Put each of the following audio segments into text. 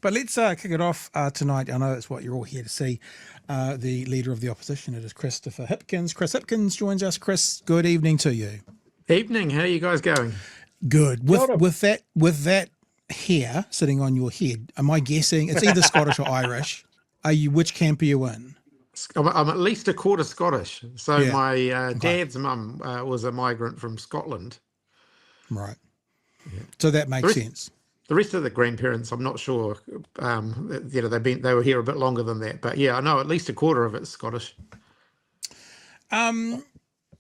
But let's kick it off tonight. I know that's what you're all here to see. The leader of the opposition, it is Christopher Hipkins. Chris Hipkins joins us. Chris, good evening to you. Evening. How are you guys going? Good. With that hair sitting on your head, am I guessing it's either Scottish or Irish? Which camp are you in? I'm at least a quarter Scottish. So Yeah. my dad's mum was a migrant from Scotland. Right. Yeah. So that makes sense. The rest of the grandparents, I'm not sure. They were here a bit longer than that. But yeah, I know at least a quarter of it's Scottish.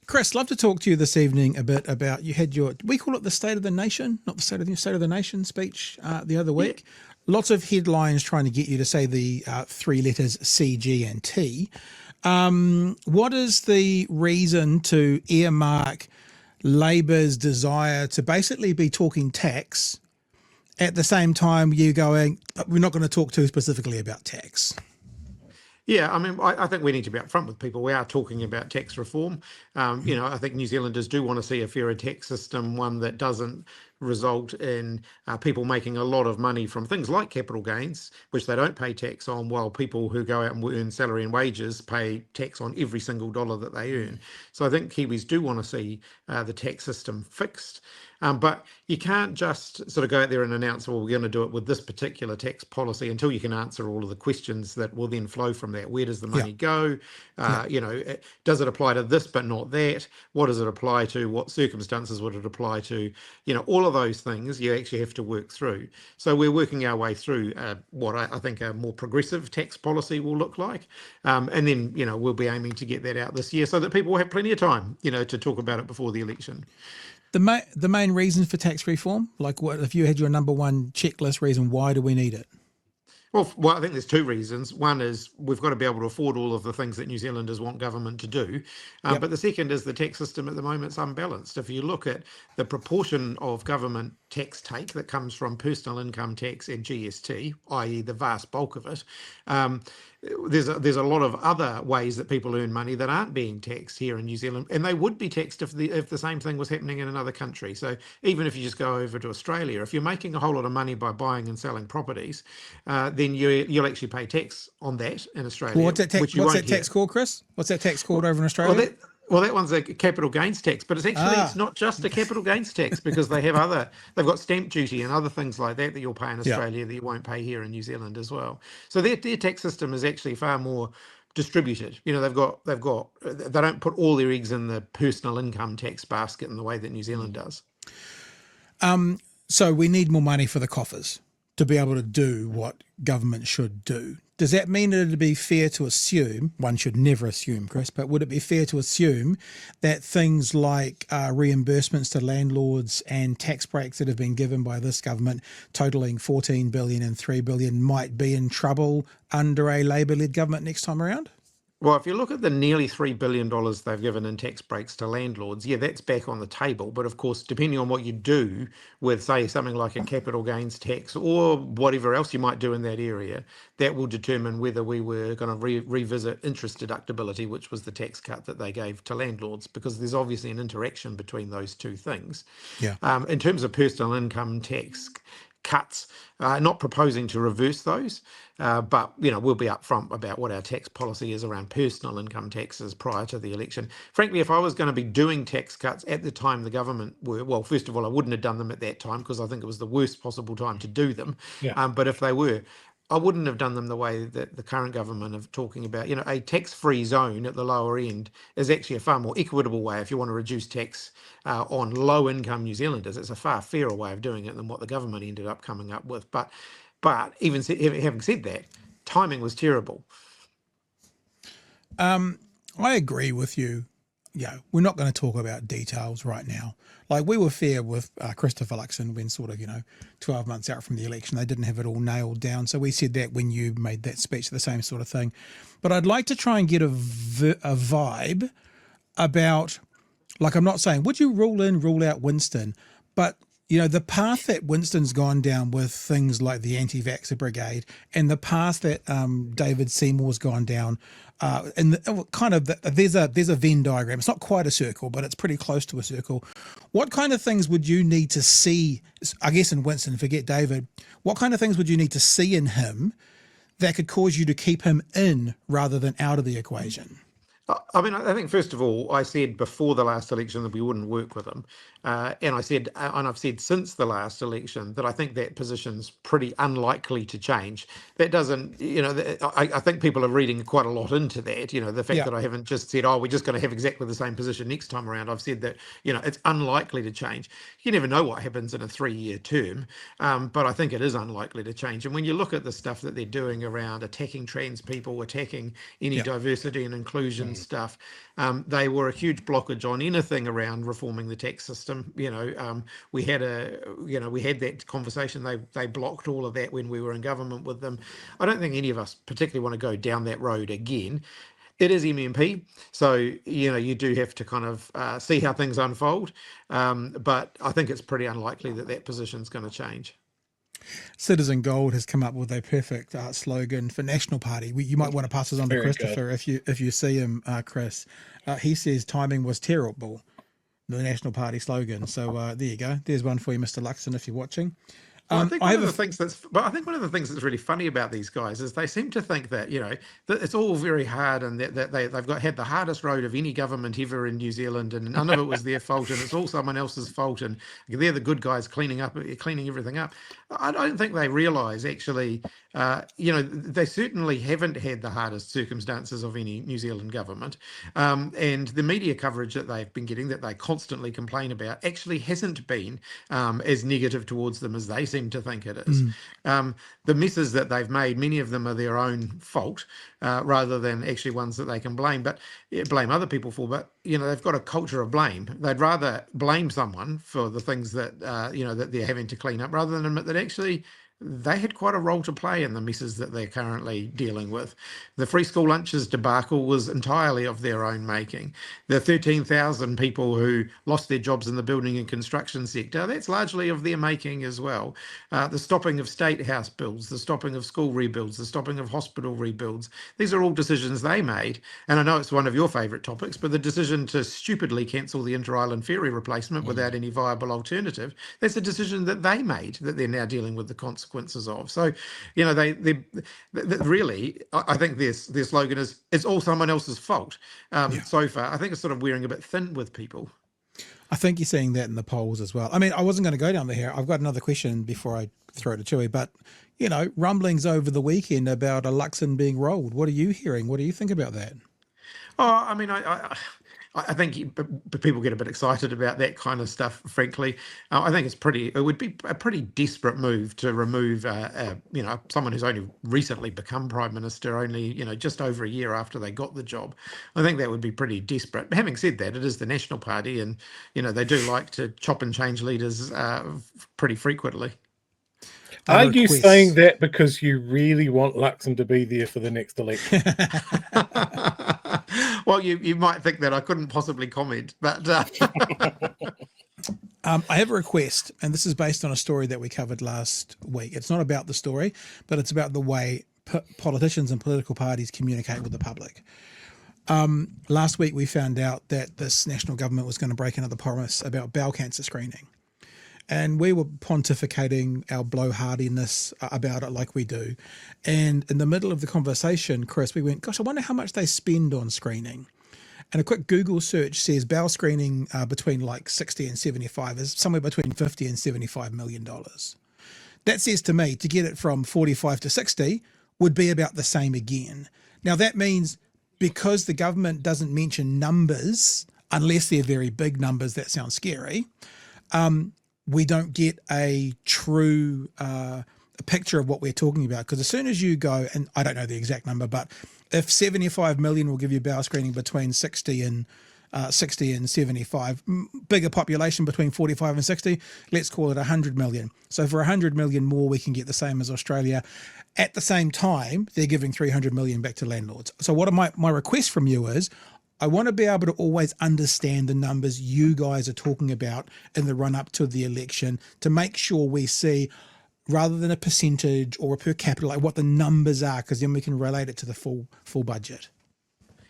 Chris, love to talk to you this evening a bit about, you had we call it the State of the Nation, not the State of the Nation speech the other week. Yeah. Lots of headlines trying to get you to say the three letters C, G and T. What is the reason to earmark Labor's desire to basically be talking tax at the same time you going, we're not going to talk too specifically about tax? Yeah, I mean, I think we need to be upfront with people. We are talking about tax reform. I think New Zealanders do want to see a fairer tax system, one that doesn't result in people making a lot of money from things like capital gains, which they don't pay tax on, while people who go out and earn salary and wages pay tax on every single dollar that they earn. So I think Kiwis do want to see the tax system fixed. But you can't just sort of go out there and announce, well, we're going to do it with this particular tax policy until you can answer all of the questions that will then flow from that. Where does the money go? Does it apply to this but not that? What does it apply to? What circumstances would it apply to? All of those things you actually have to work through. So we're working our way through what I think a more progressive tax policy will look like. And then, we'll be aiming to get that out this year so that people will have plenty of time, to talk about it before the election. The main reason for tax reform, like what if you had your number one checklist reason, why do we need it? Well, I think there's two reasons. One is we've got to be able to afford all of the things that New Zealanders want government to do. But the second is the tax system at the moment is unbalanced. If you look at the proportion of government tax take that comes from personal income tax and GST, i.e. the vast bulk of it, there's a lot of other ways that people earn money that aren't being taxed here in New Zealand, and they would be taxed if the same thing was happening in another country. So even if you just go over to Australia, if you're making a whole lot of money by buying and selling properties, then you'll actually pay tax on that in Australia. Well, what's that tax called, Chris? What's that tax called over in Australia? Well, that one's a capital gains tax, but it's not just a capital gains tax, because they've got stamp duty and other things like that you'll pay in Australia that you won't pay here in New Zealand as well. So their tax system is actually far more distributed. They don't put all their eggs in the personal income tax basket in the way that New Zealand does. So we need more money for the coffers to be able to do what government should do. Does that mean that it'd be fair to assume, one should never assume, Chris, but would it be fair to assume that things like reimbursements to landlords and tax breaks that have been given by this government, totalling 14 billion and 3 billion, might be in trouble under a Labour-led government next time around? Well, if you look at the nearly $3 billion they've given in tax breaks to landlords, that's back on the table. But of course, depending on what you do with, say, something like a capital gains tax or whatever else you might do in that area, that will determine whether we were going to revisit interest deductibility, which was the tax cut that they gave to landlords, because there's obviously an interaction between those two things. Yeah. In terms of personal income tax cuts, not proposing to reverse those, but we'll be upfront about what our tax policy is around personal income taxes prior to the election. Frankly, if I was going to be doing tax cuts at the time the government were, well, first of all, I wouldn't have done them at that time because I think it was the worst possible time to do them. Yeah. But if they were, I wouldn't have done them the way that the current government are talking about. A tax-free zone at the lower end is actually a far more equitable way if you want to reduce tax on low-income New Zealanders. It's a far fairer way of doing it than what the government ended up coming up with. But even having said that, timing was terrible. I agree with you. We're not going to talk about details right now. Like, we were fair with Christopher Luxon when 12 months out from the election, they didn't have it all nailed down. So we said that when you made that speech, the same sort of thing. But I'd like to try and get a vibe about, like, I'm not saying, would you rule in, rule out Winston? But, the path that Winston's gone down with things like the anti-vaxxer brigade and the path that David Seymour's gone down, and there's a Venn diagram. It's not quite a circle, but it's pretty close to a circle. What kind of things would you need to see, I guess in Winston, forget David, what kind of things would you need to see in him that could cause you to keep him in rather than out of the equation? I mean, I think first of all, I said before the last election that we wouldn't work with him, and I've said since the last election that I think that position's pretty unlikely to change. That doesn't, I think people are reading quite a lot into that. The fact that I haven't just said, oh, we're just going to have exactly the same position next time around. I've said that, it's unlikely to change. You never know what happens in a 3-year term, but I think it is unlikely to change. And when you look at the stuff that they're doing around attacking trans people, attacking any diversity and inclusion stuff, they were a huge blockage on anything around reforming the tax system. We had that conversation. They blocked all of that when we were in government with them. I don't think any of us particularly want to go down that road again. It is MMP, so you do have to kind of see how things unfold. But I think it's pretty unlikely that position's going to change. Citizen Gold has come up with a perfect slogan for National Party. You might want to pass this on to Christopher if you see him, Chris. He says timing was terrible, the National Party slogan. So there you go. There's one for you, Mr. Luxon, if you're watching. I think one of the things that's really funny about these guys is they seem to think that that it's all very hard and that they've had the hardest road of any government ever in New Zealand, and none of it was their fault, and it's all someone else's fault, and they're the good guys cleaning everything up. I don't think they realise actually, they certainly haven't had the hardest circumstances of any New Zealand government, and the media coverage that they've been getting, that they constantly complain about, actually hasn't been as negative towards them as they seem to think it is. The messes that they've made, many of them are their own fault, rather than actually ones that they can blame other people for. But they've got a culture of blame. They'd rather blame someone for the things that that they're having to clean up, rather than admit that actually they had quite a role to play in the messes that they're currently dealing with. The free school lunches debacle was entirely of their own making. The 13,000 people who lost their jobs in the building and construction sector, that's largely of their making as well. The stopping of state house builds, the stopping of school rebuilds, the stopping of hospital rebuilds, these are all decisions they made. And I know it's one of your favourite topics, but the decision to stupidly cancel the Inter-Island ferry replacement without any viable alternative, that's a decision that they made, that they're now dealing with the consequences of. So, they really, I think their slogan is, it's all someone else's fault. So far, I think it's sort of wearing a bit thin with people. I think you're seeing that in the polls as well. I mean, I wasn't going to go down here. I've got another question before I throw it to Chewie, but rumblings over the weekend about a Luxon being rolled. What are you hearing? What do you think about that? Oh, I mean, I think people get a bit excited about that kind of stuff, frankly. I think it would be a pretty desperate move to remove, someone who's only recently become Prime Minister, only, just over a year after they got the job. I think that would be pretty desperate. But having said that, it is the National Party, and, they do like to chop and change leaders pretty frequently. Are you saying that because you really want Luxon to be there for the next election? Well, you might think that. I couldn't possibly comment, but I have a request, and this is based on a story that we covered last week. It's not about the story, but it's about the way politicians and political parties communicate with the public. Last week, we found out that this national government was going to break another promise about bowel cancer screening. And we were pontificating our blowhardiness about it like we do. And in the middle of the conversation, Chris, we went, gosh, I wonder how much they spend on screening. And a quick Google search says bowel screening between like 60 and 75 is somewhere between 50 and $75 million. That says to me to get it from 45 to 60 would be about the same again. Now that means because the government doesn't mention numbers, unless they're very big numbers that sound scary, we don't get a true a picture of what we're talking about. Because as soon as you go, and I don't know the exact number, but if 75 million will give you bowel screening between 60 and 75, bigger population between 45 and 60, let's call it 100 million. So for 100 million more, we can get the same as Australia. At the same time, they're giving 300 million back to landlords. So what my request from you is, I want to be able to always understand the numbers you guys are talking about in the run up to the election to make sure we see, rather than a percentage or a per capita, like what the numbers are, because then we can relate it to the full budget.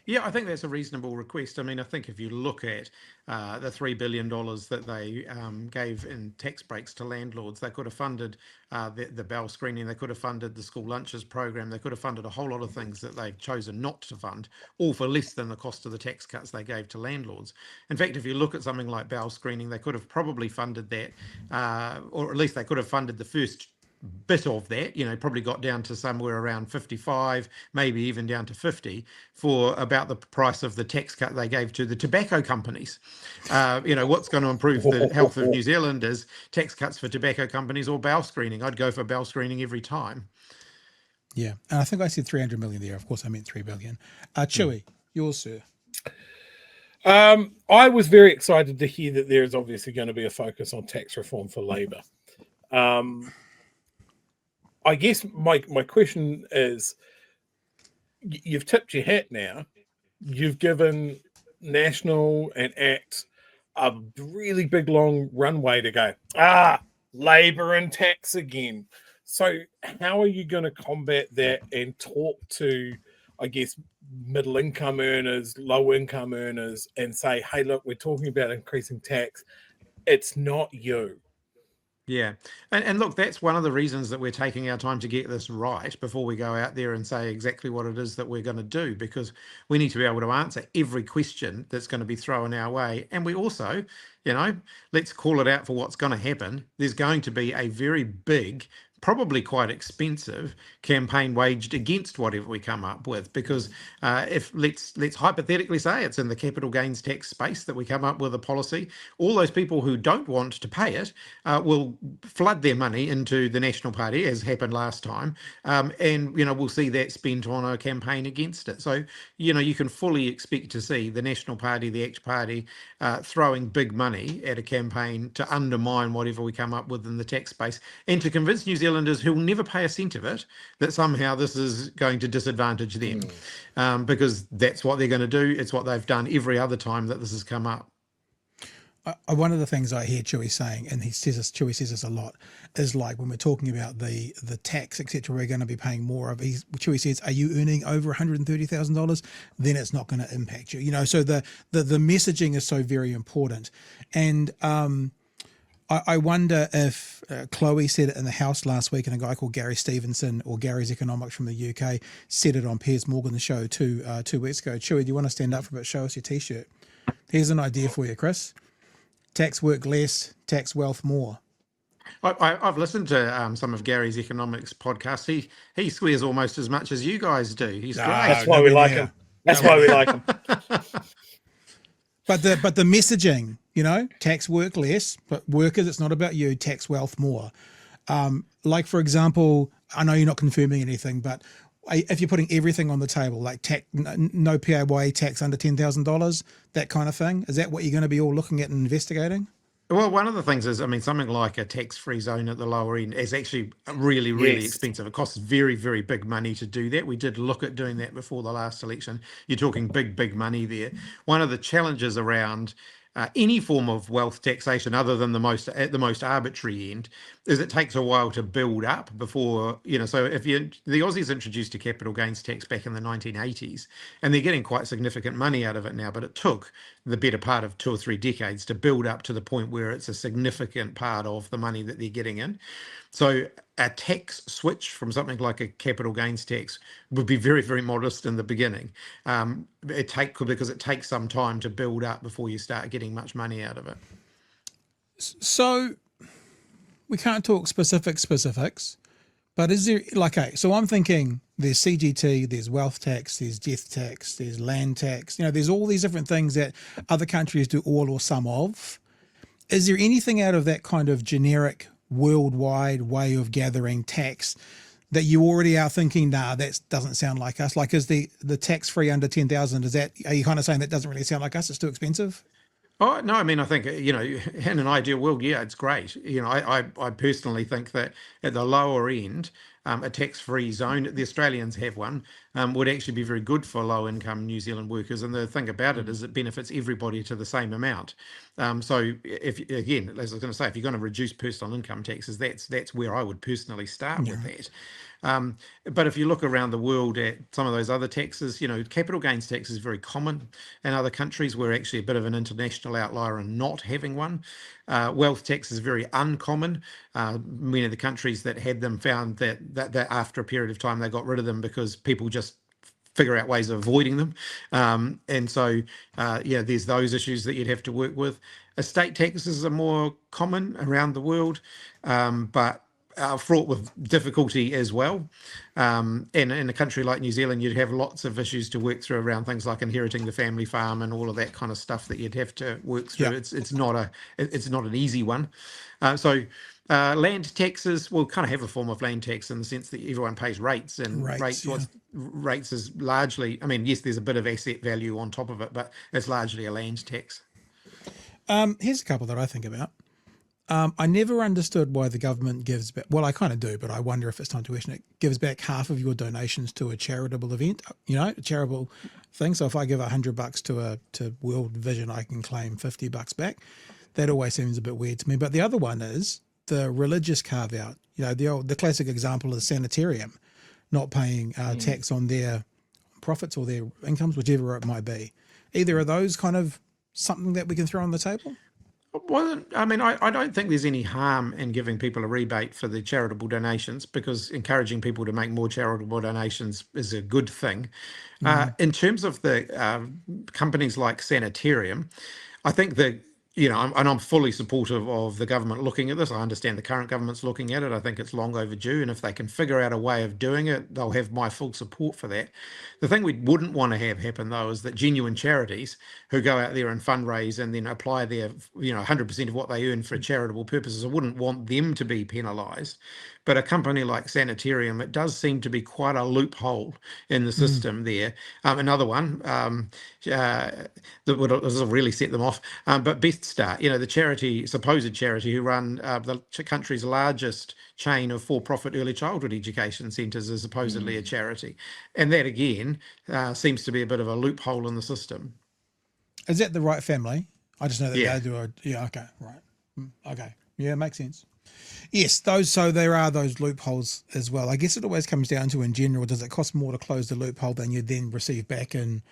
Yeah, I think that's a reasonable request. I mean, I think if you look at the $3 billion that they gave in tax breaks to landlords, they could have funded the bowel screening, they could have funded the school lunches program, they could have funded a whole lot of things that they've chosen not to fund, all for less than the cost of the tax cuts they gave to landlords. In fact, if you look at something like bowel screening, they could have probably funded that, or at least they could have funded the first bit of that, probably got down to somewhere around 55, maybe even down to 50 for about the price of the tax cut they gave to the tobacco companies. What's going to improve the health of New Zealand is tax cuts for tobacco companies or bowel screening. I'd go for bowel screening every time. Yeah, and I think I said 300 million there. Of course, I meant 3 billion. Chewie, yours, sir. I was very excited to hear that there is obviously going to be a focus on tax reform for Labour. I guess my question is, you've tipped your hat now. You've given National and ACT a really big, long runway to go. Labour and tax again. So how are you going to combat that and talk to, I guess, middle income earners, low income earners, and say, hey, look, we're talking about increasing tax. It's not you. Yeah. And look, that's one of the reasons that we're taking our time to get this right before we go out there and say exactly what it is that we're going to do, because we need to be able to answer every question that's going to be thrown our way. And we also, let's call it out for what's going to happen. There's going to be a very big, probably quite expensive campaign waged against whatever we come up with, because if let's hypothetically say it's in the capital gains tax space that we come up with a policy, all those people who don't want to pay it will flood their money into the National Party, as happened last time, and we'll see that spent on a campaign against it. So you can fully expect to see the National Party, the ACT Party, throwing big money at a campaign to undermine whatever we come up with in the tax space, and to convince New Zealanders who will never pay a cent of it that somehow this is going to disadvantage them, because that's what they're going to do. It's what they've done every other time that this has come up. One of the things I hear Chewie saying, and Chewie says this a lot, is like when we're talking about the tax, etc., we're going to be paying more of. Chewie says, "Are you earning over $130,000? Then it's not going to impact you." So the messaging is so very important, and I wonder if Chloe said it in the House last week, and a guy called Gary Stevenson, or Gary's Economics from the UK, said it on Piers Morgan the show 2 weeks ago. Chewie, do you want to stand up for a bit? Show us your T-shirt. Here's an idea for you, Chris. Tax work less, tax wealth more. I've listened to some of Gary's economics podcasts. He swears almost as much as you guys do. He's great. That's why we like him. That's why we like him. But the messaging, tax work less, but workers, it's not about you, tax wealth more. Like, for example, I know you're not confirming anything, but if you're putting everything on the table, like no PAYE tax under $10,000, that kind of thing, is that what you're going to be all looking at and investigating? Well, one of the things is, something like a tax-free zone at the lower end is actually really, really expensive. It costs very, very big money to do that. We did look at doing that before the last election. You're talking big, big money there. One of the challenges around any form of wealth taxation, other than at the most arbitrary end, is it takes a while to build up before, so if the Aussies introduced a capital gains tax back in the 1980s, and they're getting quite significant money out of it now, but it took the better part of 2 or 3 decades to build up to the point where it's a significant part of the money that they're getting in. So a tax switch from something like a capital gains tax would be very, very modest in the beginning. Because it takes some time to build up before you start getting much money out of it. So we can't talk specifics, but is there so I'm thinking there's CGT, there's wealth tax, there's death tax, there's land tax, there's all these different things that other countries do all or some of. Is there anything out of that kind of generic worldwide way of gathering tax that you already are thinking, that doesn't sound like us? Like, is the tax free under 10,000, are you kind of saying that doesn't really sound like us, it's too expensive? Oh, no, I think, in an ideal world, yeah, it's great. I personally think that at the lower end, a tax-free zone, the Australians have one, would actually be very good for low-income New Zealand workers. And the thing about it is it benefits everybody to the same amount. So if, again, as I was going to say, if you're going to reduce personal income taxes, that's where I would personally start with that. But if you look around the world at some of those other taxes, capital gains tax is very common in other countries. We're actually a bit of an international outlier in not having one. Wealth tax is very uncommon. Many of the countries that had them found that after a period of time they got rid of them because people just figure out ways of avoiding them. And so, there's those issues that you'd have to work with. Estate taxes are more common around the world, but fraught with difficulty as well. And in a country like New Zealand, you'd have lots of issues to work through around things like inheriting the family farm and all of that kind of stuff that you'd have to work through. Yeah. It's not an easy one. Land taxes will kind of have a form of land tax in the sense that everyone pays rates, and rates is largely, yes, there's a bit of asset value on top of it, but it's largely a land tax. Here's a couple that I think about. I never understood why the government gives back. Well, I kind of do, but I wonder if it's time to question it. Gives back half of your donations to a charitable event, a charitable thing. So if I give $100 to World Vision, I can claim $50 back. That always seems a bit weird to me. But the other one is the religious carve out. The classic example is sanitarium not paying tax on their profits or their incomes, whichever it might be. Either of those kind of something that we can throw on the table? Well, I don't think there's any harm in giving people a rebate for the charitable donations, because encouraging people to make more charitable donations is a good thing. In terms of the companies like Sanitarium, I think that, I'm fully supportive of the government looking at this. I understand the current government's looking at it. I think it's long overdue. And if they can figure out a way of doing it, they'll have my full support for that. The thing we wouldn't want to have happen, though, is that genuine charities who go out there and fundraise and then apply their, 100% of what they earn for charitable purposes, I wouldn't want them to be penalised. But a company like Sanitarium, it does seem to be quite a loophole in the system there. Another one that would really set them off, but Best Start, the supposed charity who run the country's largest chain of for-profit early childhood education centres, is supposedly a charity. And that, again, seems to be a bit of a loophole in the system. Is that the right family? I just know that Yeah. they do okay, right. Okay. Yeah, makes sense. Yes, so there are those loopholes as well. I guess it always comes down to, in general, does it cost more to close the loophole than you then receive back in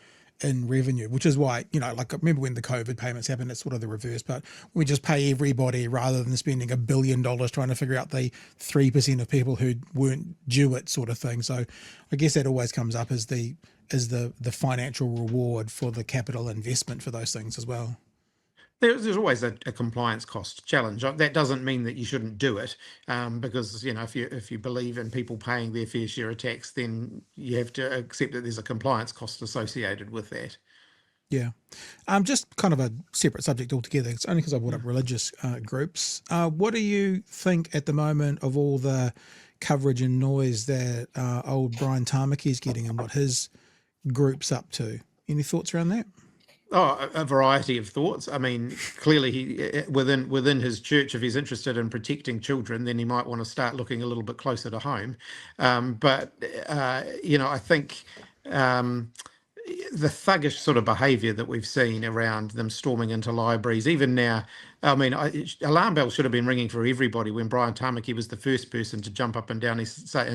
revenue? Which is why, like, I remember when the COVID payments happened, it's sort of the reverse, but we just pay everybody rather than spending $1 billion trying to figure out the 3% of people who weren't due it, sort of thing. So I guess that always comes up as the financial reward for the capital investment for those things as well. There's always a compliance cost challenge. That doesn't mean that you shouldn't do it, because if you believe in people paying their fair share of tax, then you have to accept that there's a compliance cost associated with that. Yeah. Just kind of a separate subject altogether. It's only because I brought up religious groups. What do you think at the moment of all the coverage and noise that old Brian Tamaki is getting and what his group's up to? Any thoughts around that? Oh, a variety of thoughts. Clearly, he within his church, if he's interested in protecting children, then he might want to start looking a little bit closer to home. But I think the thuggish sort of behaviour that we've seen around them storming into libraries, even now. Alarm bells should have been ringing for everybody when Brian Tamaki was the first person to jump up and down and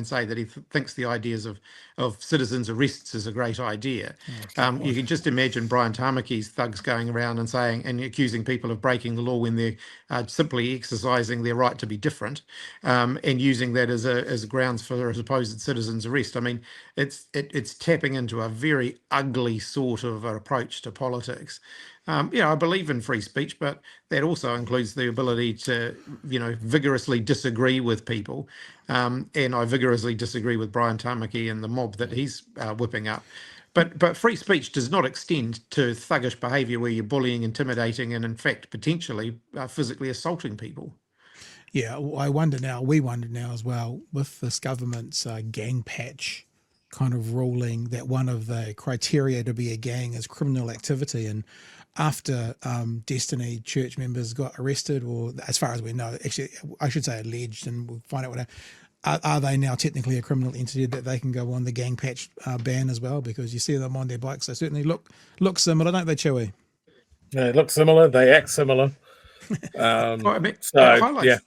say that he thinks the ideas of citizens' arrests is a great idea. You can just imagine Brian Tamaki's thugs going around and saying and accusing people of breaking the law when they're simply exercising their right to be different, and using that as grounds for a supposed citizen's arrest. It's tapping into a very ugly sort of approach to politics. I believe in free speech, but that also includes the ability to, vigorously disagree with people. And I vigorously disagree with Brian Tamaki and the mob that he's whipping up. But free speech does not extend to thuggish behaviour where you're bullying, intimidating, and in fact, potentially physically assaulting people. Yeah, we wonder now as well, with this government's gang patch kind of ruling, that one of the criteria to be a gang is criminal activity. And after Destiny church members got arrested, or as far as we know, actually, I should say alleged, and we'll find out what are they now technically a criminal entity that they can go on the gang patch ban as well? Because you see them on their bikes, they certainly look similar, don't they, Chewie? They look similar. They act similar. Well, I mean, So yeah.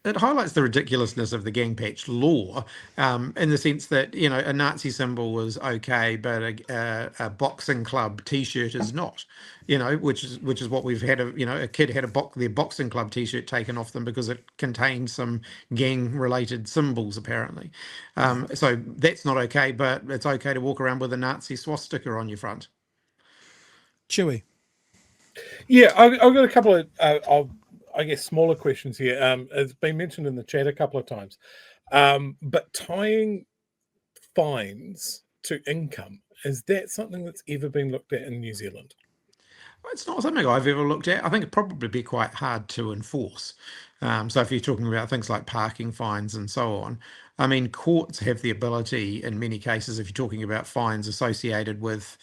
It highlights the ridiculousness of the gang patch law, in the sense that, you know, a Nazi symbol was okay, but a boxing club T-shirt is not. You know, which is what we've had. A kid had their boxing club T-shirt taken off them because it contained some gang-related symbols, apparently. So that's not okay, but it's okay to walk around with a Nazi swastika on your front. Chewie. Yeah, I've got a couple of I guess, smaller questions here. It's been mentioned in the chat a couple of times, but tying fines to income, is that something that's ever been looked at in New Zealand? It's not something I've ever looked at. I think it'd probably be quite hard to enforce. So if you're talking about things like parking fines and so on, I mean, courts have the ability in many cases, if you're talking about fines associated with,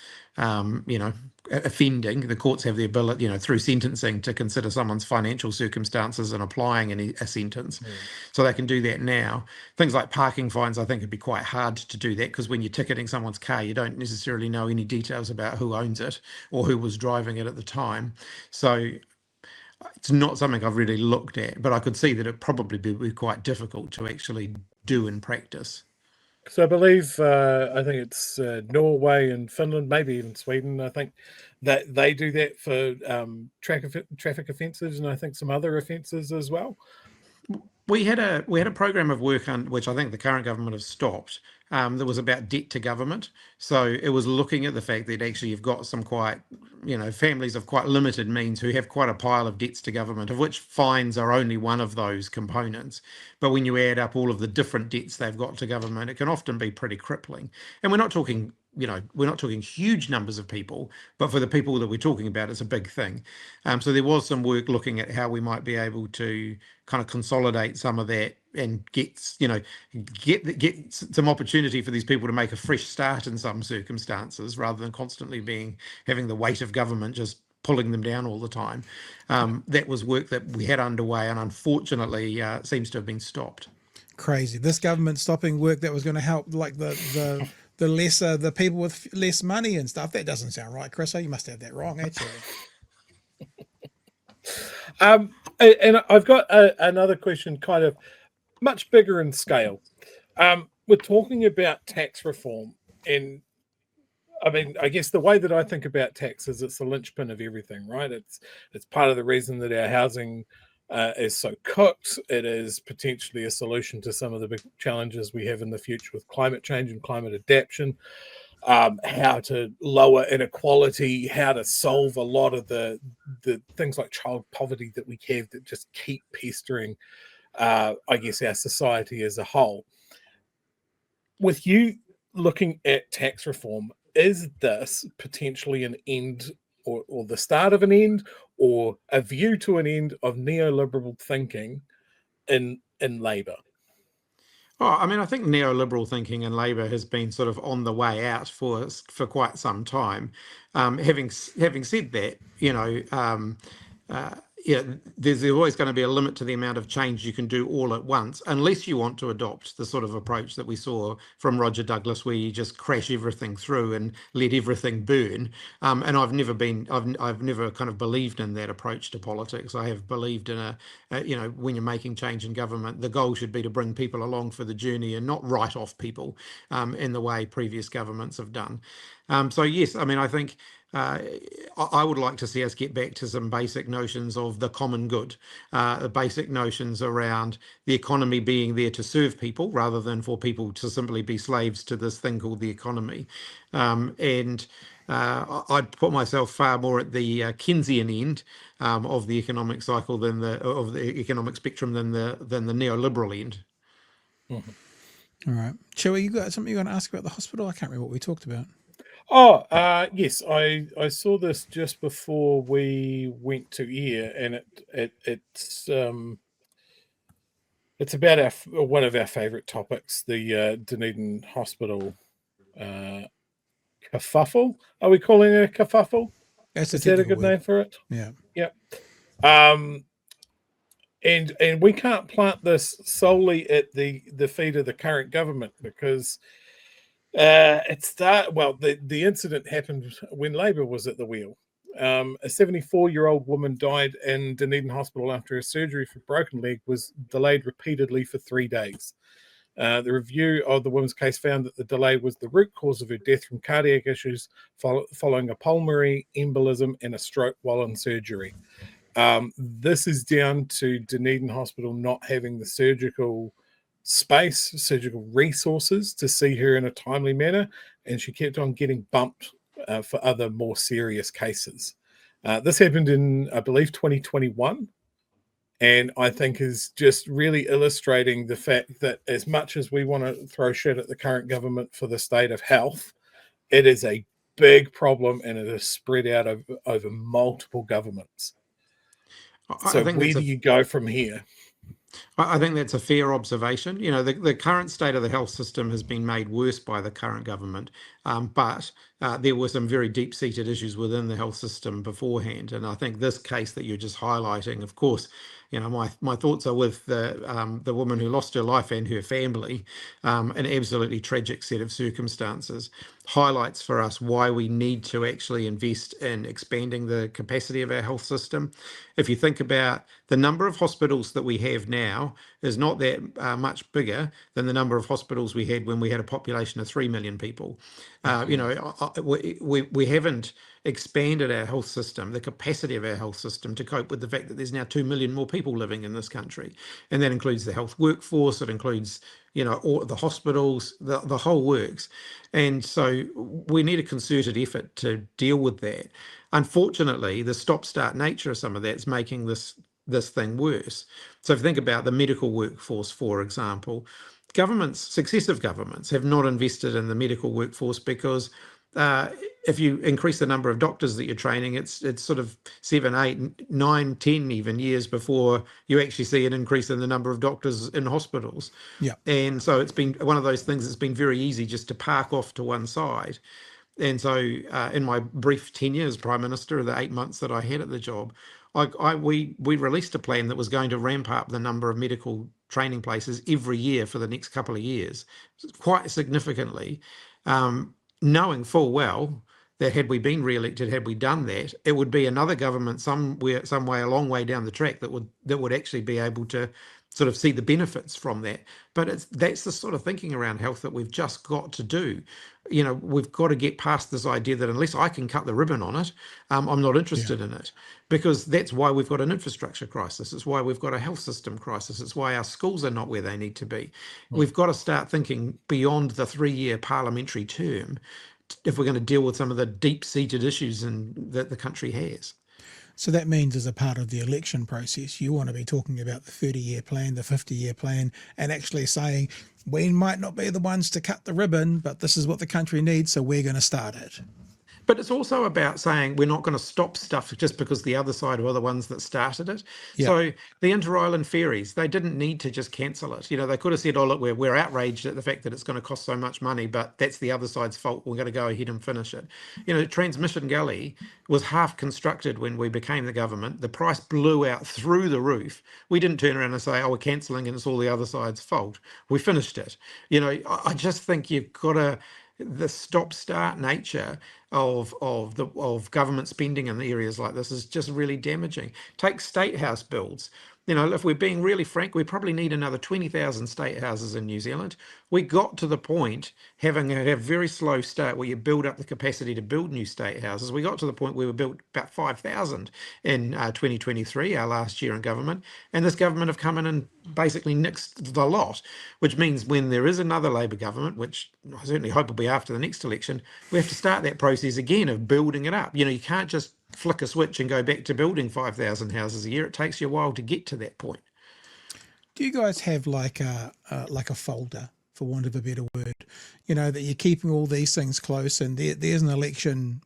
offending, the courts have the ability, through sentencing to consider someone's financial circumstances and applying a sentence. So they can do that now. Things like parking fines, I think it'd be quite hard to do that, because when you're ticketing someone's car, you don't necessarily know any details about who owns it or who was driving it at the time. So it's not something I've really looked at, but I could see that it probably be quite difficult to actually do in practice. So I believe, I think it's Norway and Finland, maybe even Sweden. I think that they do that for traffic offences, and I think some other offences as well. We had a program of work on which I think the current government has stopped. That was about debt to government. So it was looking at the fact that actually you've got some quite, families of quite limited means who have quite a pile of debts to government, of which fines are only one of those components. But when you add up all of the different debts they've got to government, it can often be pretty crippling. And we're not talking huge numbers of people, but for the people that we're talking about, it's a big thing. So there was some work looking at how we might be able to kind of consolidate some of that and get some opportunity for these people to make a fresh start in some circumstances, rather than constantly having the weight of government just pulling them down all the time. That was work that we had underway, and unfortunately seems to have been stopped. Crazy. This government stopping work that was going to help, like the people with less money and stuff. That doesn't sound right, Chris. You must have that wrong, actually. And I've got another question, kind of much bigger in scale. We're talking about tax reform, and I mean, I guess the way that I think about tax is it's the linchpin of everything, right? It's part of the reason that our housing is so cooked. It is potentially a solution to some of the big challenges we have in the future with climate change and climate adaptation. How to lower inequality, how to solve a lot of the things like child poverty that we have that just keep pestering, I guess, our society as a whole. With you looking at tax reform, is this potentially an end or the start of an end, or a view to an end of neoliberal thinking in Labour? Oh, I mean, I think neoliberal thinking in Labour has been sort of on the way out for quite some time. Having said that, there's always going to be a limit to the amount of change you can do all at once, unless you want to adopt the sort of approach that we saw from Roger Douglas, where you just crash everything through and let everything burn. And I've never kind of believed in that approach to politics. I have believed in when you're making change in government, the goal should be to bring people along for the journey and not write off people in the way previous governments have done. So yes, I mean, I think I would like to see us get back to some basic notions of the common good, the basic notions around the economy being there to serve people rather than for people to simply be slaves to this thing called the economy. I'd put myself far more at the Keynesian end of the economic cycle of the economic spectrum than the neoliberal end. Mm-hmm. All right, Chewie, you got something you want to ask about the hospital? I can't remember what we talked about. Oh, yes, I saw this just before we went to air, and it's about one of our favourite topics, the Dunedin Hospital kerfuffle. Are we calling it a kerfuffle? Is that a good name for it? Yeah. Yep. And we can't plant this solely at the feet of the current government, because the incident happened when Labor was at the wheel. A 74-year-old woman died in Dunedin Hospital after a surgery for broken leg was delayed repeatedly for 3 days. The review of the woman's case found that the delay was the root cause of her death from cardiac issues following a pulmonary embolism and a stroke while in surgery. This is down to Dunedin Hospital not having the surgical resources to see her in a timely manner, and she kept on getting bumped for other more serious cases. This happened in, I believe, 2021, and I think is just really illustrating the fact that as much as we want to throw shit at the current government for the state of health, it is a big problem, and it is spread out over multiple governments. So where do you go from here? I think that's a fair observation. You know, the current state of the health system has been made worse by the current government, but there were some very deep-seated issues within the health system beforehand. And I think this case that you're just highlighting, of course, you know, my thoughts are with the woman who lost her life and her family, an absolutely tragic set of circumstances, highlights for us why we need to actually invest in expanding the capacity of our health system. If you think about the number of hospitals that we have now is not that much bigger than the number of hospitals we had when we had a population of 3 million people. You know, we haven't expanded our health system, the capacity of our health system, to cope with the fact that there's now 2 million more people living in this country. And that includes the health workforce, it includes, you know, all the hospitals, the whole works. And so we need a concerted effort to deal with that. Unfortunately, the stop-start nature of some of that is making this thing worse. So if you think about the medical workforce, for example, successive governments have not invested in the medical workforce because if you increase the number of doctors that you're training, it's sort of 7, 8, 9, 10 even years before you actually see an increase in the number of doctors in hospitals. Yeah. And so it's been one of those things that's been very easy just to park off to one side. And so in my brief tenure as Prime Minister, the 8 months that I had at the job, we released a plan that was going to ramp up the number of medical training places every year for the next couple of years, quite significantly, knowing full well that had we been re-elected, had we done that, it would be another government some way a long way down the track that would actually be able to sort of see the benefits from that. But that's the sort of thinking around health that we've just got to do. You know, we've got to get past this idea that unless I can cut the ribbon on it, I'm not interested in it, because that's why we've got an infrastructure crisis. It's why we've got a health system crisis. It's why our schools are not where they need to be. We've got to start thinking beyond the 3-year parliamentary term if we're going to deal with some of the deep-seated issues that the country has. So that means as a part of the election process, you want to be talking about the 30-year plan, the 50-year plan, and actually saying, we might not be the ones to cut the ribbon, but this is what the country needs, so we're going to start it. But it's also about saying we're not going to stop stuff just because the other side were the ones that started it. Yeah. So the inter-island ferries, they didn't need to just cancel it. You know, they could have said, oh, look, we're outraged at the fact that it's going to cost so much money, but that's the other side's fault. We're going to go ahead and finish it. You know, Transmission Gully was half constructed when we became the government. The price blew out through the roof. We didn't turn around and say, oh, we're cancelling and it's all the other side's fault. We finished it. You know, I just think you've got to... the stop-start nature of government spending in areas like this is just really damaging. Take state house builds. You know, if we're being really frank, we probably need another 20,000 state houses in New Zealand. We got to the point having a very slow start where you build up the capacity to build new state houses. We got to the point where we built about 5,000 in 2023, our last year in government. And this government have come in and basically nixed the lot, which means when there is another Labor government, which I certainly hope will be after the next election, we have to start that process again of building it up. You know, you can't just flick a switch and go back to building 5,000 houses a year. It takes you a while to get to that point. Do you guys have like a folder, for want of a better word, you know, that you're keeping all these things close, and there's an election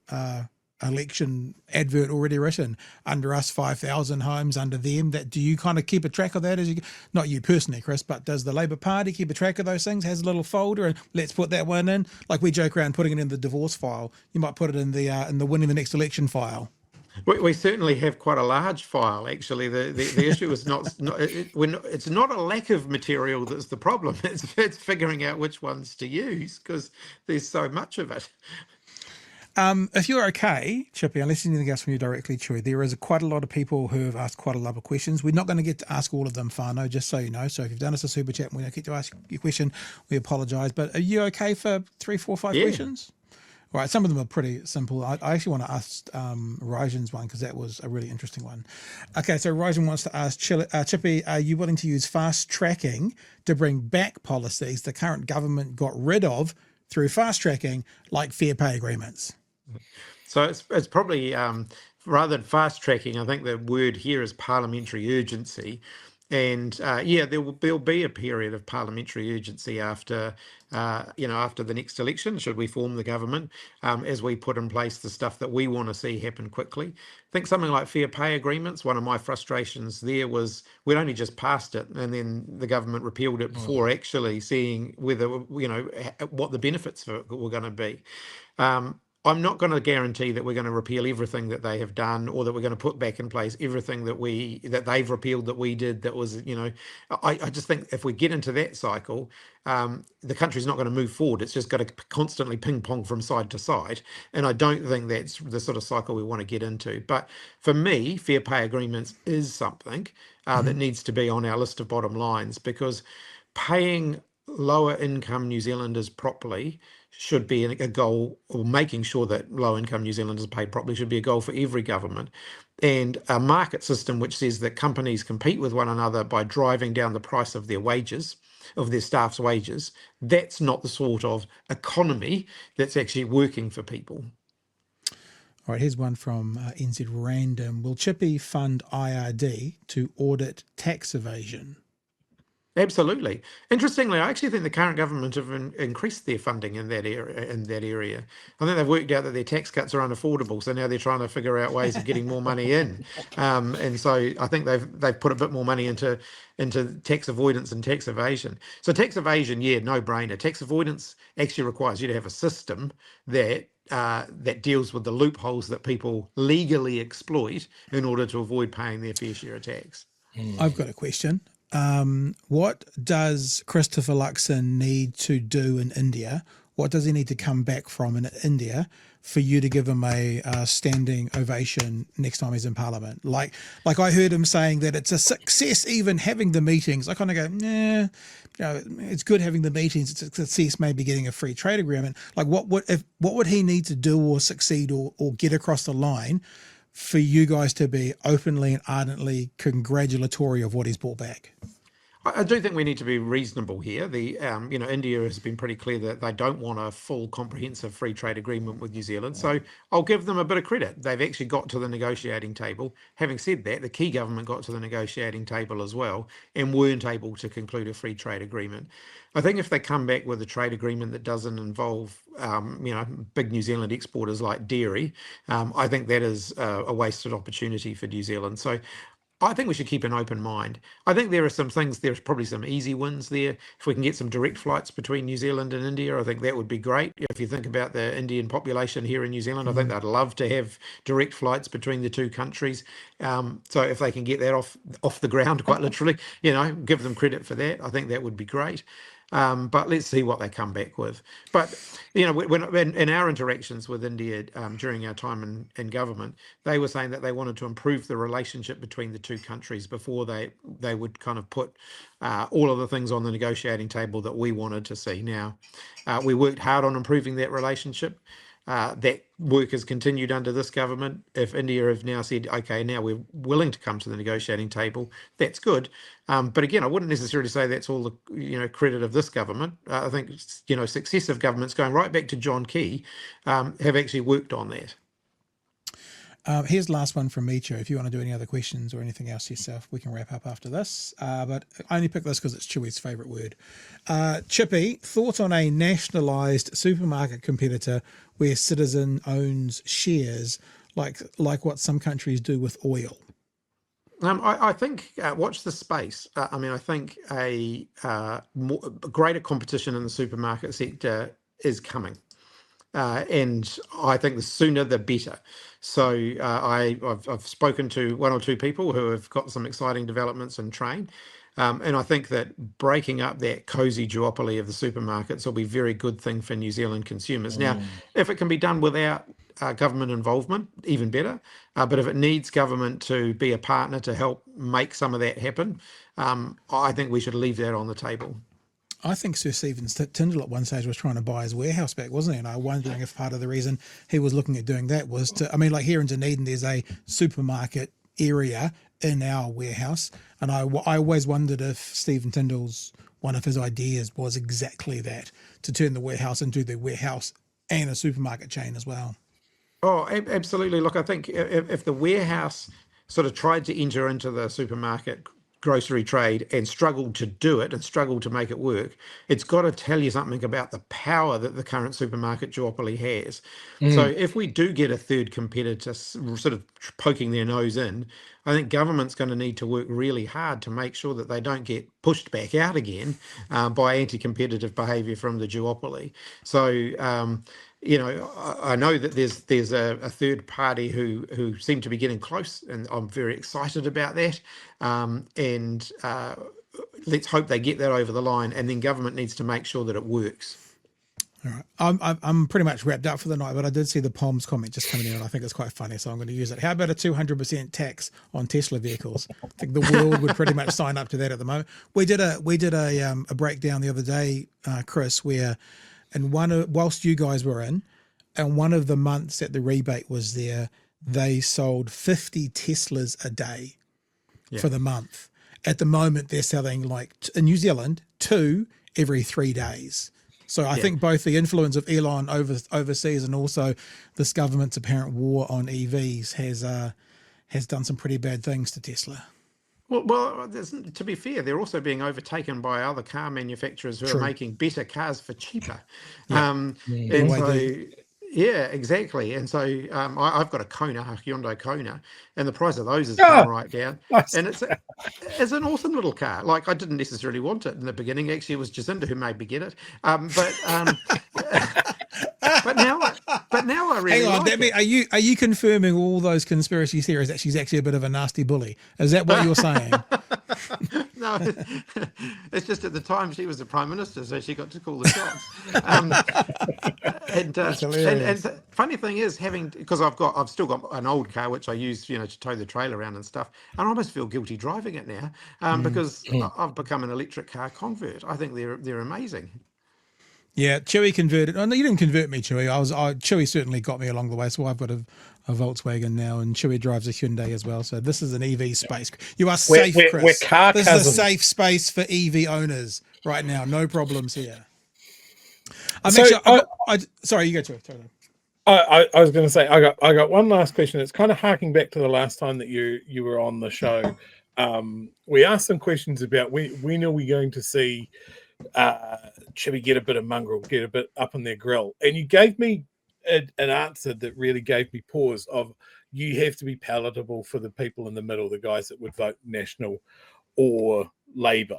advert already written, under us 5,000 homes, under them? That do you kind of keep a track of that as you, not you personally, Chris, but does the Labor Party keep a track of those things? Has a little folder and let's put that one in, like we joke around putting it in the divorce file. You might put it in the winning the next election file. We certainly have quite a large file, actually. The issue is it's not a lack of material that's the problem. It's figuring out which ones to use because there's so much of it. If you're okay, Chippy, unless anything else from you directly, Chewie, there is quite a lot of people who have asked quite a lot of questions. We're not going to get to ask all of them, Whānau, just so you know. So if you've done us a super chat and we don't get to ask your question, we apologise. But are you okay for 3, 4, 5 questions? All right, some of them are pretty simple. I actually want to ask Rajan's one because that was a really interesting one. Okay, so Rajan wants to ask, Chippy, are you willing to use fast tracking to bring back policies the current government got rid of through fast tracking, like fair pay agreements? So it's probably, rather than fast tracking, I think the word here is parliamentary urgency. And there'll be a period of parliamentary urgency after the next election, should we form the government, as we put in place the stuff that we want to see happen quickly. I think something like fair pay agreements, one of my frustrations there was we'd only just passed it and then the government repealed it before actually seeing whether, what the benefits were going to be. I'm not going to guarantee that we're going to repeal everything that they have done, or that we're going to put back in place everything that they've repealed that we did. That was, I just think if we get into that cycle, the country's not going to move forward. It's just got to constantly ping pong from side to side. And I don't think that's the sort of cycle we want to get into. But for me, fair pay agreements is something that needs to be on our list of bottom lines, because paying lower income New Zealanders properly should be a goal, or making sure that low income New Zealanders are paid properly should be a goal for every government. And a market system which says that companies compete with one another by driving down the price of their wages, of their staff's wages, that's not the sort of economy that's actually working for people. All right, here's one from NZ Random. Will Chippy fund IRD to audit tax evasion? Absolutely. Interestingly, I actually think the current government have increased their funding in that area. I think they've worked out that their tax cuts are unaffordable, so now they're trying to figure out ways of getting more money in. And so I think they've put a bit more money into tax avoidance and tax evasion. So tax evasion, no brainer. Tax avoidance actually requires you to have a system that deals with the loopholes that people legally exploit in order to avoid paying their fair share of tax. I've got a question. What does Christopher Luxon need to do in India? What does he need to come back from in India for you to give him a standing ovation next time he's in Parliament? Like I heard him saying that it's a success even having the meetings. I kind of go, nah, it's good having the meetings. It's a success maybe getting a free trade agreement. Like what would he need to do or succeed or get across the line for you guys to be openly and ardently congratulatory of what he's brought back? I do think we need to be reasonable here. India has been pretty clear that they don't want a full comprehensive free trade agreement with New Zealand. So I'll give them a bit of credit. They've actually got to the negotiating table. Having said that, the key government got to the negotiating table as well and weren't able to conclude a free trade agreement. I think if they come back with a trade agreement that doesn't involve, big New Zealand exporters like dairy, I think that is a wasted opportunity for New Zealand. So I think we should keep an open mind. I think there's probably some easy wins there. If we can get some direct flights between New Zealand and India, I think that would be great. If you think about the Indian population here in New Zealand, I think they'd love to have direct flights between the two countries. So if they can get that off the ground, quite literally, give them credit for that. I think that would be great. But let's see what they come back with. But in our interactions with India during our time in government, they were saying that they wanted to improve the relationship between the two countries before they would kind of put all of the things on the negotiating table that we wanted to see. Now, we worked hard on improving that relationship. That work has continued under this government. If India have now said, okay, now we're willing to come to the negotiating table, that's good. But again, I wouldn't necessarily say that's all the credit of this government. I think successive governments going right back to John Key have actually worked on that. Here's the last one from Micho. If you want to do any other questions or anything else yourself, we can wrap up after this. But I only picked this because it's Chewie's favourite word. Chippy, thought on a nationalised supermarket competitor where Citizen owns shares, like what some countries do with oil? I think watch the space. I think a greater competition in the supermarket sector is coming. and I think the sooner the better. So I've spoken to one or two people who have got some exciting developments in train. And I think that breaking up that cosy duopoly of the supermarkets will be a very good thing for New Zealand consumers. Now, if it can be done without government involvement, even better. But if it needs government to be a partner to help make some of that happen, I think we should leave that on the table. I think Sir Stephen Tindall at one stage was trying to buy his warehouse back, wasn't he? And I'm wondering if part of the reason he was looking at doing that was to, I mean, like here in Dunedin, there's a supermarket area in our warehouse. And I always wondered if Stephen Tindall's, one of his ideas was exactly that, to turn the warehouse into the warehouse and a supermarket chain as well. Oh, absolutely. Look, I think if the warehouse sort of tried to enter into the supermarket grocery trade and struggled to do it and struggled to make it work, it's got to tell you something about the power that the current supermarket duopoly has. So if we do get a third competitor sort of poking their nose in, I think government's going to need to work really hard to make sure that they don't get pushed back out again by anti-competitive behaviour from the duopoly. So you know, I know that there's a third party who seem to be getting close, and I'm very excited about that. And let's hope they get that over the line, and then government needs to make sure that it works. All right, I'm pretty much wrapped up for the night, but I did see the Palms comment just coming in, and I think it's quite funny, so I'm going to use it. How about a 200% tax on Tesla vehicles? I think the world would pretty much sign up to that at the moment. We did a breakdown the other day, Chris, where and whilst you guys were in, and one of the months that the rebate was there, they sold 50 Teslas a day for the month. At the moment, they're selling, like in New Zealand, 2 every 3 days. So I think both the influence of Elon overseas and also this government's apparent war on EVs has done some pretty bad things to Tesla. Well, to be fair, they're also being overtaken by other car manufacturers who are making better cars for cheaper. And so, yeah, exactly. And so I've got a Hyundai Kona, and the price of those has come right down. Nice. And it's an awesome little car. Like, I didn't necessarily want it in the beginning. Actually, it was Jacinda who made me get it. But now I really Hang on, like it. are you confirming all those conspiracy theories that she's actually a bit of a nasty bully? Is that what you're saying? No, it's just at the time she was the Prime Minister, so she got to call the shots. And the funny thing is, because I've still got an old car which I use, to tow the trailer around and stuff, and I almost feel guilty driving it now because I've become an electric car convert. I think they're amazing. Yeah, Chewie converted. Oh, no, you didn't convert me, Chewie. Chewie certainly got me along the way. So I've got a Volkswagen now, and Chewie drives a Hyundai as well. So this is an EV space. You are safe, Chris. We're car this cousins. is a safe space for EV owners right now. No problems here. Sorry, you go, Chewie. I was going to say I got one last question. It's kind of harking back to the last time that you were on the show. We asked some questions about when are we going to see Chippy get a bit of mongrel, get a bit up in their grill, and you gave me an answer that really gave me pause. Of you have to be palatable for the people in the middle, the guys that would vote National or Labour.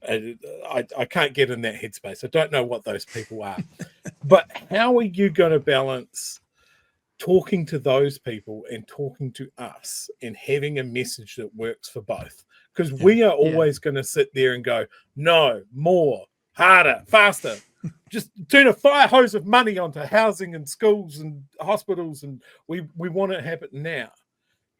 I can't get in that headspace. I don't know what those people are, but how are you going to balance talking to those people and talking to us and having a message that works for both? Because we are always going to sit there and go, no, more, harder, faster. Just turn a fire hose of money onto housing and schools and hospitals, and we want it to happen now.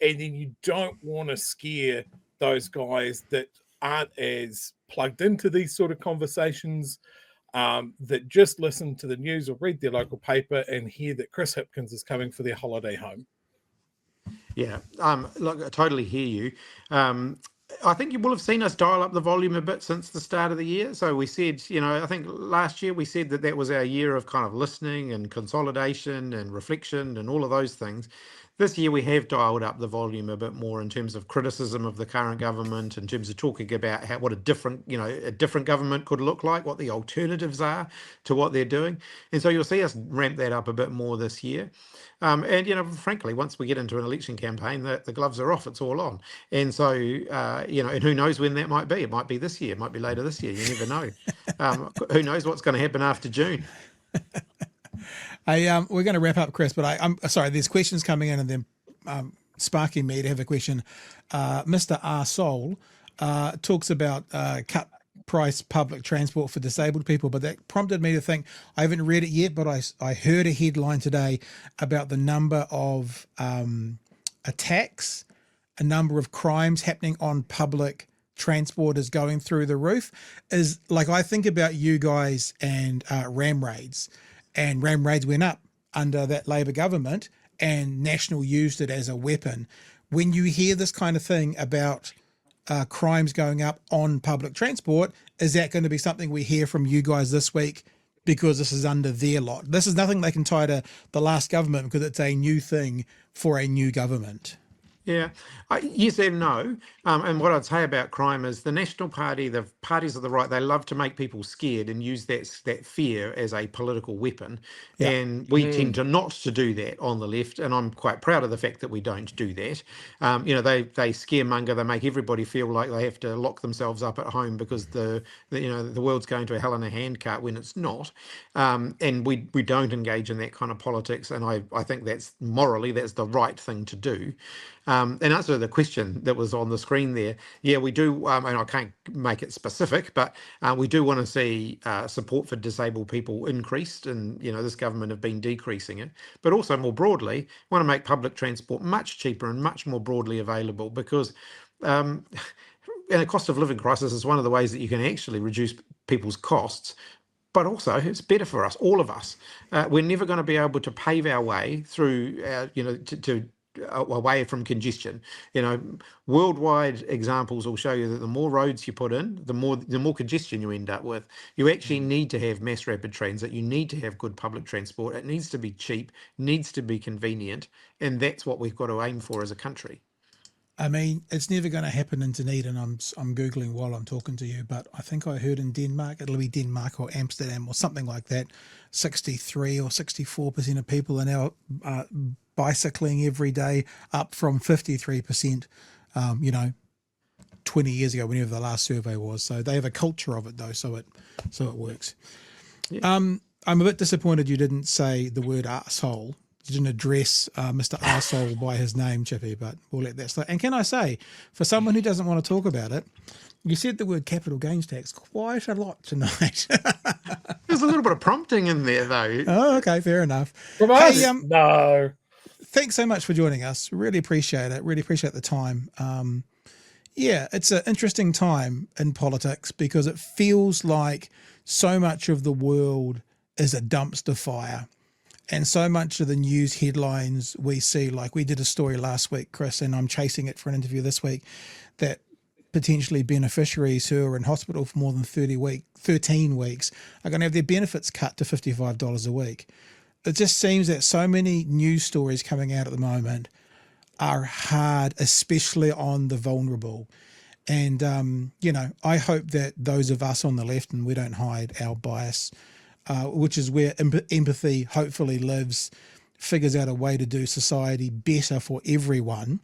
And then you don't want to scare those guys that aren't as plugged into these sort of conversations, that just listen to the news or read their local paper and hear that Chris Hipkins is coming for their holiday home. Yeah, look, I totally hear you. I think you will have seen us dial up the volume a bit since the start of the year. So we said, I think last year we said that was our year of kind of listening and consolidation and reflection and all of those things. This year we have dialed up the volume a bit more in terms of criticism of the current government, in terms of talking about what a different government could look like, what the alternatives are to what they're doing. And so you'll see us ramp that up a bit more this year. And frankly, once we get into an election campaign, the gloves are off, it's all on. And so, and who knows when that might be? It might be this year, it might be later this year, you never know. Who knows what's going to happen after June? We're going to wrap up, Chris, but I'm sorry, there's questions coming in and then sparking me to have a question. Mr. R. Soul talks about cut price public transport for disabled people, but that prompted me to think, I haven't read it yet, but I heard a headline today about the number of attacks, a number of crimes happening on public transport is going through the roof. Is like, I think about you guys and ram raids, and ram raids went up under that Labor government and National used it as a weapon. When you hear this kind of thing about crimes going up on public transport, is that going to be something we hear from you guys this week? Because this is under their lot. This is nothing they can tie to the last government because it's a new thing for a new government. Yeah, yes and no. And what I'd say about crime is the National Party, the parties of the right, they love to make people scared and use that fear as a political weapon. Yeah. And we tend to not to do that on the left. And I'm quite proud of the fact that we don't do that. They scaremonger, they make everybody feel like they have to lock themselves up at home because the world's going to a hell in a handcart when it's not. And we don't engage in that kind of politics. And I think that's morally, that's the right thing to do. And answer to the question that was on the screen there, yeah, we do, and I can't make it specific, but we do want to see support for disabled people increased, and this government have been decreasing it. But also more broadly, want to make public transport much cheaper and much more broadly available, because in a cost of living crisis is one of the ways that you can actually reduce people's costs. But also, it's better for us, all of us. We're never going to be able to pave our way through, to away from congestion. Worldwide examples will show you that the more roads you put in, the more congestion you end up with. You actually need to have mass rapid transit. You need to have good public transport. It needs to be cheap, needs to be convenient, and that's what we've got to aim for as a country. I mean, it's never going to happen in Dunedin. I'm Googling while I'm talking to you, but I think I heard in Denmark, it'll be Denmark or Amsterdam or something like that, 63 or 64% of people are now bicycling every day, up from 53%, 20 years ago, whenever the last survey was. So they have a culture of it though, so it works. Yeah. I'm a bit disappointed you didn't say the word arsehole. You didn't address Mr. Arsehole by his name, Chippy, but we'll let that slide. And can I say, for someone who doesn't want to talk about it, you said the word capital gains tax quite a lot tonight. There's a little bit of prompting in there, though. Oh, okay, fair enough. From us? No. Thanks so much for joining us. Really appreciate it. Really appreciate the time. Yeah, it's an interesting time in politics because it feels like so much of the world is a dumpster fire. And so much of the news headlines we see, like we did a story last week, Chris, and I'm chasing it for an interview this week, that potentially beneficiaries who are in hospital for more than 13 weeks are going to have their benefits cut to $55 a week. It just seems that so many news stories coming out at the moment are hard, especially on the vulnerable. And, I hope that those of us on the left, and we don't hide our bias, which is where empathy hopefully lives, figures out a way to do society better for everyone,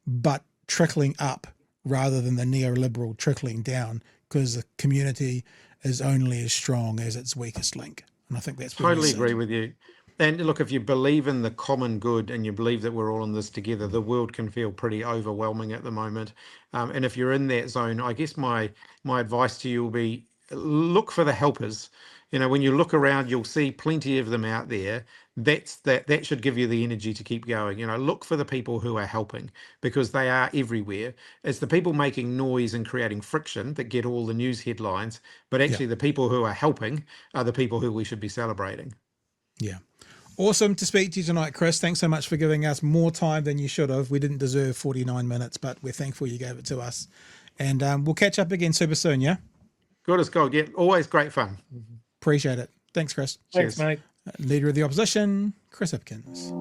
but trickling up rather than the neoliberal trickling down, because the community is only as strong as its weakest link. And I think that's totally agree with you. And look, if you believe in the common good and you believe that we're all in this together, the world can feel pretty overwhelming at the moment. And if you're in that zone, I guess my advice to you will be look for the helpers. When you look around, you'll see plenty of them out there. That should give you the energy to keep going. Look for the people who are helping, because they are everywhere. It's the people making noise and creating friction that get all the news headlines, but actually the people who are helping are the people who we should be celebrating. Yeah. Awesome to speak to you tonight, Chris. Thanks so much for giving us more time than you should have. We didn't deserve 49 minutes, but we're thankful you gave it to us. And we'll catch up again super soon, yeah? Good as gold. Yeah, always great fun. Appreciate it. Thanks, Chris. Thanks, Cheers. mate. Leader of the Opposition, Chris Hipkins.